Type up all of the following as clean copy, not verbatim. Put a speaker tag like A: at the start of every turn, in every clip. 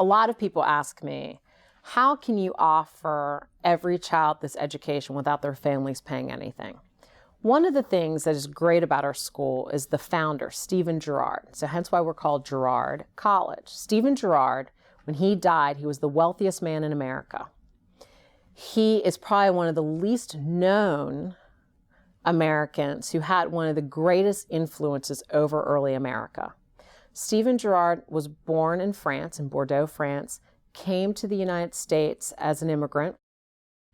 A: A lot of people ask me, how can you offer every child this education without their families paying anything? One of the things that is great about our school is the founder, Stephen Girard. So hence why we're called Girard College. Stephen Girard, when he died, he was the wealthiest man in America. He is probably one of the least known Americans who had one of the greatest influences over early America. Stephen Girard was born in France, in Bordeaux, France, came to the United States as an immigrant.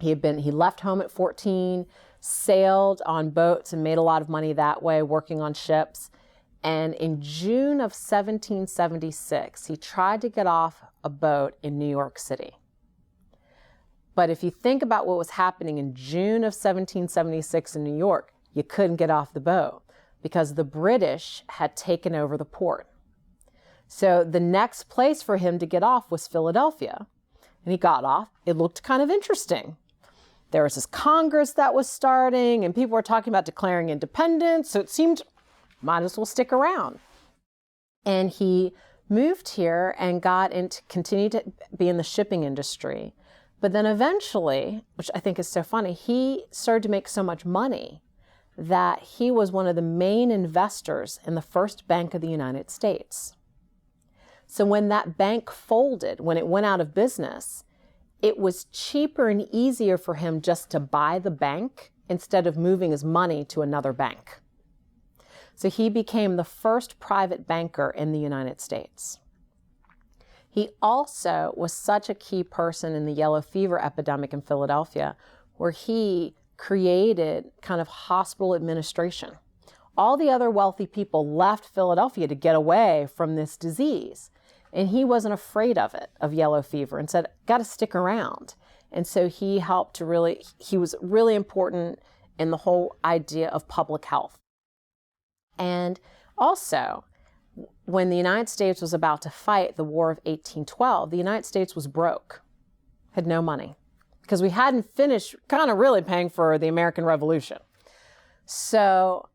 A: He left home at 14, sailed on boats and made a lot of money that way, working on ships. And in June of 1776, he tried to get off a boat in New York City. But if you think about what was happening in June of 1776 in New York, you couldn't get off the boat because the British had taken over the port. So the next place for him to get off was Philadelphia. And he got off. It looked kind of interesting. There was this Congress that was starting, and people were talking about declaring independence, so it seemed, might as well stick around. And he moved here and continued to be in the shipping industry. But then eventually, which I think is so funny, he started to make so much money that he was one of the main investors in the first Bank of the United States. So when that bank folded, when it went out of business, it was cheaper and easier for him just to buy the bank instead of moving his money to another bank. So he became the first private banker in the United States. He also was such a key person in the yellow fever epidemic in Philadelphia, where he created kind of hospital administration. All the other wealthy people left Philadelphia to get away from this disease. And he wasn't afraid of it, of yellow fever, and said, got to stick around. And so he was really important in the whole idea of public health. And also, when the United States was about to fight the War of 1812, the United States was broke, had no money, because we hadn't finished kind of really paying for the American Revolution. So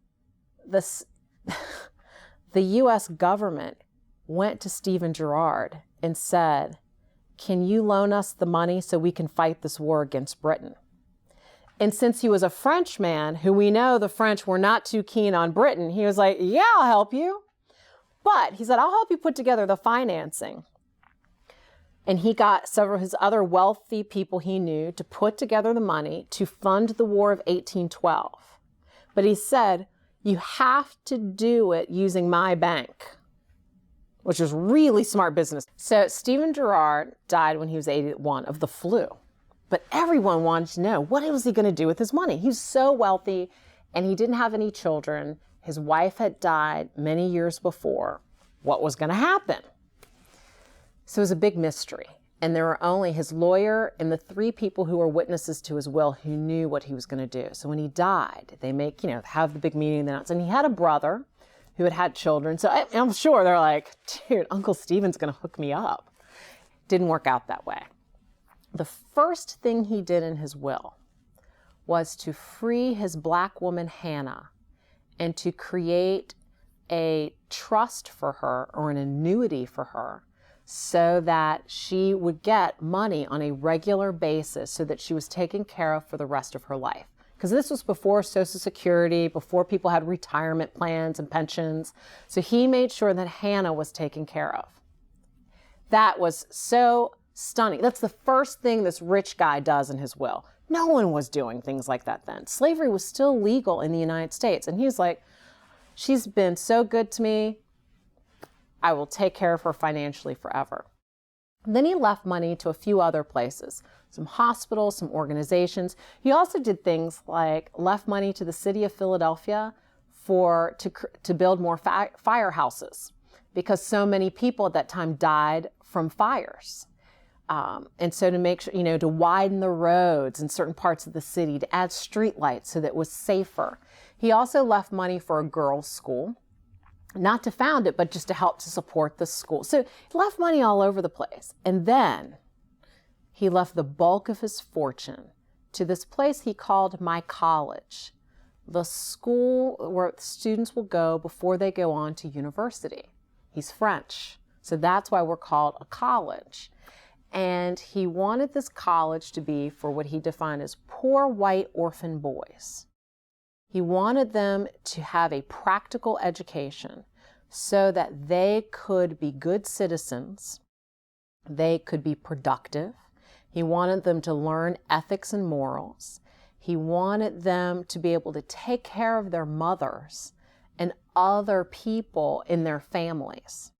A: the U.S. government went to Stephen Girard and said, can you loan us the money so we can fight this war against Britain? And since he was a Frenchman, who we know the French were not too keen on Britain, he was like, yeah, I'll help you. But he said, I'll help you put together the financing. And he got several of his other wealthy people he knew to put together the money to fund the War of 1812. But he said, you have to do it using my bank, which was really smart business. So Stephen Girard died when he was 81 of the flu. But everyone wanted to know, what was he going to do with his money? He was so wealthy, and he didn't have any children. His wife had died many years before. What was going to happen? So it was a big mystery. And there were only his lawyer and the 3 people who were witnesses to his will who knew what he was going to do. So when he died, they have the big meeting. And he had a brother who had children. So I'm sure they're like, dude, Uncle Stephen's going to hook me up. Didn't work out that way. The first thing he did in his will was to free his black woman, Hannah, and to create a trust for her, or an annuity for her, so that she would get money on a regular basis so that she was taken care of for the rest of her life. Because this was before Social Security, before people had retirement plans and pensions. So he made sure that Hannah was taken care of. That was so stunning. That's the first thing this rich guy does in his will. No one was doing things like that then. Slavery was still legal in the United States. And he's like, she's been so good to me, I will take care of her financially forever. And then he left money to a few other places, some hospitals, some organizations. He also did things like left money to the city of Philadelphia to build more firehouses, because so many people at that time died from fires. And so to make sure, to widen the roads in certain parts of the city, to add streetlights so that it was safer. He also left money for a girls' school, not to found it, but just to help to support the school. So he left money all over the place. And then he left the bulk of his fortune to this place he called My College, the school where students will go before they go on to university. He's French. So So that's why we're called a college. And he wanted this college to be for what he defined as poor white orphan boys. He wanted them to have a practical education so that they could be good citizens, they could be productive. He wanted them to learn ethics and morals. He wanted them to be able to take care of their mothers and other people in their families,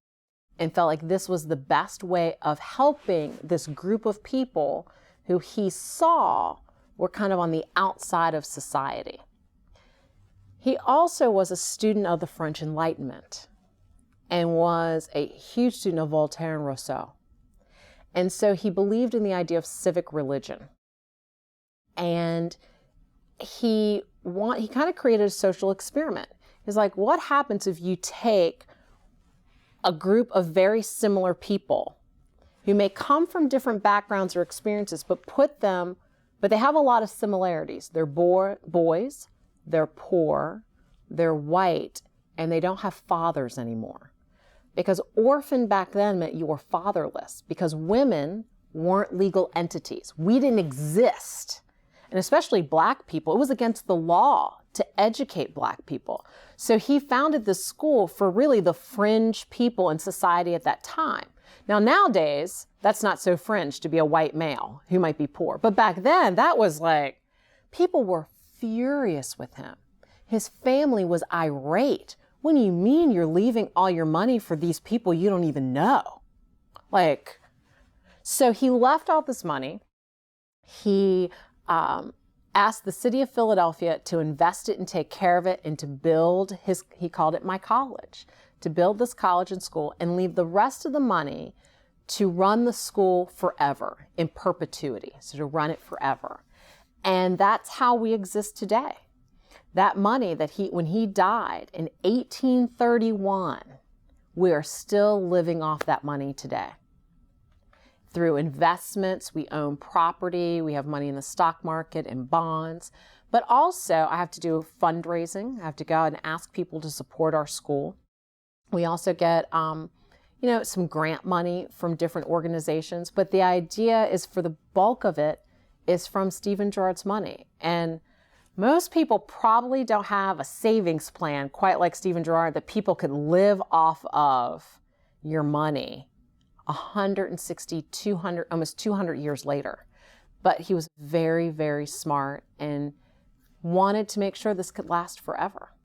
A: and felt like this was the best way of helping this group of people who he saw were kind of on the outside of society. He also was a student of the French Enlightenment and was a huge student of Voltaire and Rousseau. And so he believed in the idea of civic religion. And he kind of created a social experiment. He's like, what happens if you take a group of very similar people who may come from different backgrounds or experiences, but they have a lot of similarities. They're boys, they're poor, they're white, and they don't have fathers anymore. Because orphan back then meant you were fatherless, because women weren't legal entities. We didn't exist. And especially Black people, it was against the law to educate Black people. So he founded this school for really the fringe people in society at that time. Now, nowadays, that's not so fringe to be a white male who might be poor. But back then, that was like, people were furious with him. His family was irate. What do you mean you're leaving all your money for these people you don't even know? So he left all this money. He asked the city of Philadelphia to invest it and take care of it and to build he called it my college, to build this college and school and leave the rest of the money to run the school forever, in perpetuity, so to run it forever. And that's how we exist today. That money that when he died in 1831, we are still living off that money today. Through investments, we own property, we have money in the stock market and bonds, but also I have to do fundraising. I have to go out and ask people to support our school. We also get, some grant money from different organizations, but the idea is for the bulk of it is from Stephen Girard's money. And most people probably don't have a savings plan quite like Stephen Girard that people could live off of your money 160, 200, almost 200 years later. But he was very, very smart and wanted to make sure this could last forever.